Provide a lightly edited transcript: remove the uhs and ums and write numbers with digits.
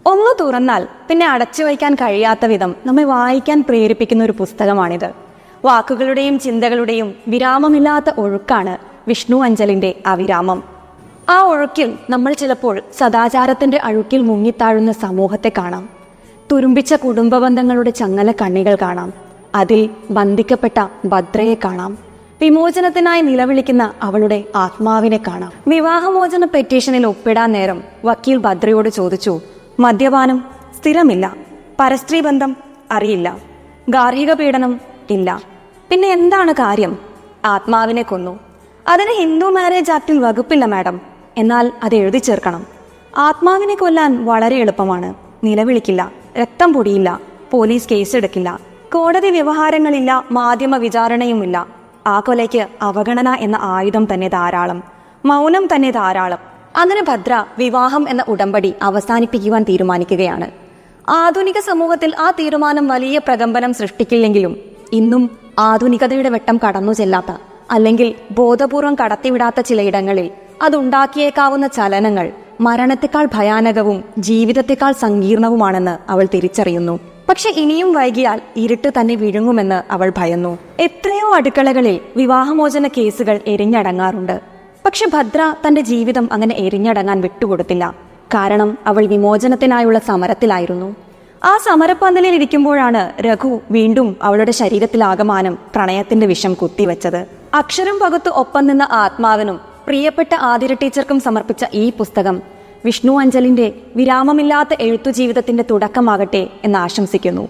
ഒന്ന് തുറന്നാൽ പിന്നെ അടച്ചു വയ്ക്കാൻ കഴിയാത്ത വിധം നമ്മെ വായിക്കാൻ പ്രേരിപ്പിക്കുന്ന ഒരു പുസ്തകമാണിത്. വാക്കുകളുടെയും ചിന്തകളുടെയും വിരാമമില്ലാത്ത ഒഴുക്കാണ് വിഷ്ണു അഞ്ചലിന്റെ അവിരാമം. ആ ഒഴുക്കിൽ നമ്മൾ ചിലപ്പോൾ സദാചാരത്തിന്റെ അഴുക്കിൽ മുങ്ങിത്താഴുന്ന സമൂഹത്തെ കാണാം. തുരുമ്പിച്ച കുടുംബ ബന്ധങ്ങളുടെ ചങ്ങല കണ്ണികൾ കാണാം. അതിൽ ബന്ധിക്കപ്പെട്ട ഭദ്രയെ കാണാം. വിമോചനത്തിനായി നിലവിളിക്കുന്ന അവളുടെ ആത്മാവിനെ കാണാം. വിവാഹമോചന പെറ്റീഷനിൽ ഒപ്പിടാൻ നേരം വക്കീൽ ഭദ്രയോട് ചോദിച്ചു, മദ്യപാനം സ്ഥിരമില്ല, പരസ്ത്രീ ബന്ധം അറിയില്ല, ഗാർഹിക പീഡനം ഇല്ല, പിന്നെ എന്താണ് കാര്യം? ആത്മാവിനെ കൊന്നു. അതിന് ഹിന്ദു മാരേജ് ആക്ടിൽ വകുപ്പില്ല മാഡം, എന്നാൽ അത് എഴുതി ചേർക്കണം. ആത്മാവിനെ കൊല്ലാൻ വളരെ എളുപ്പമാണ്. നിലവിളിക്കില്ല, രക്തം പൊടിയില്ല, പോലീസ് കേസെടുക്കില്ല, കോടതി വ്യവഹാരങ്ങളില്ല, മാധ്യമ വിചാരണയുമില്ല. ആ കൊലയ്ക്ക് അവഗണന എന്ന ആയുധം തന്നെ ധാരാളം, മൗനം തന്നെ ധാരാളം. അങ്ങനെ ഭദ്ര വിവാഹം എന്ന ഉടമ്പടി അവസാനിപ്പിക്കുവാൻ തീരുമാനിക്കുകയാണ്. ആധുനിക സമൂഹത്തിൽ ആ തീരുമാനം വലിയ പ്രകമ്പനം സൃഷ്ടിക്കില്ലെങ്കിലും ഇന്നും ആധുനികതയുടെ വെട്ടം കടന്നു ചെല്ലാത്ത, അല്ലെങ്കിൽ ബോധപൂർവം കടത്തിവിടാത്ത ചിലയിടങ്ങളിൽ അതുണ്ടാക്കിയേക്കാവുന്ന ചലനങ്ങൾ മരണത്തെക്കാൾ ഭയാനകവും ജീവിതത്തെക്കാൾ സങ്കീർണവുമാണെന്ന് അവൾ തിരിച്ചറിയുന്നു. പക്ഷെ ഇനിയും വൈകിയാൽ ഇരുട്ട് തന്നെ വിഴുങ്ങുമെന്ന് അവൾ ഭയന്നു. എത്രയോ അടുക്കളകളിൽ വിവാഹമോചന കേസുകൾ എരിഞ്ഞടങ്ങാറുണ്ട്. പക്ഷെ ഭദ്ര തന്റെ ജീവിതം അങ്ങനെ എരിഞ്ഞടങ്ങാൻ വിട്ടുകൊടുത്തില്ല. കാരണം അവൾ വിമോചനത്തിനായുള്ള സമരത്തിലായിരുന്നു. ആ സമരപ്പന്തലിൽ ഇരിക്കുമ്പോഴാണ് രഘു വീണ്ടും അവളുടെ ശരീരത്തിലാകമാനം പ്രണയത്തിന്റെ വിഷം കുത്തിവെച്ചത്. അക്ഷരം പകുത്ത് ഒപ്പം നിന്ന ആത്മാവിനും പ്രിയപ്പെട്ട ആതിര ടീച്ചർക്കും സമർപ്പിച്ച ഈ പുസ്തകം വിഷ്ണു അഞ്ചലിന്റെ വിരാമമില്ലാത്ത എഴുത്തു ജീവിതത്തിന്റെ തുടക്കമാകട്ടെ എന്ന് ആശംസിക്കുന്നു.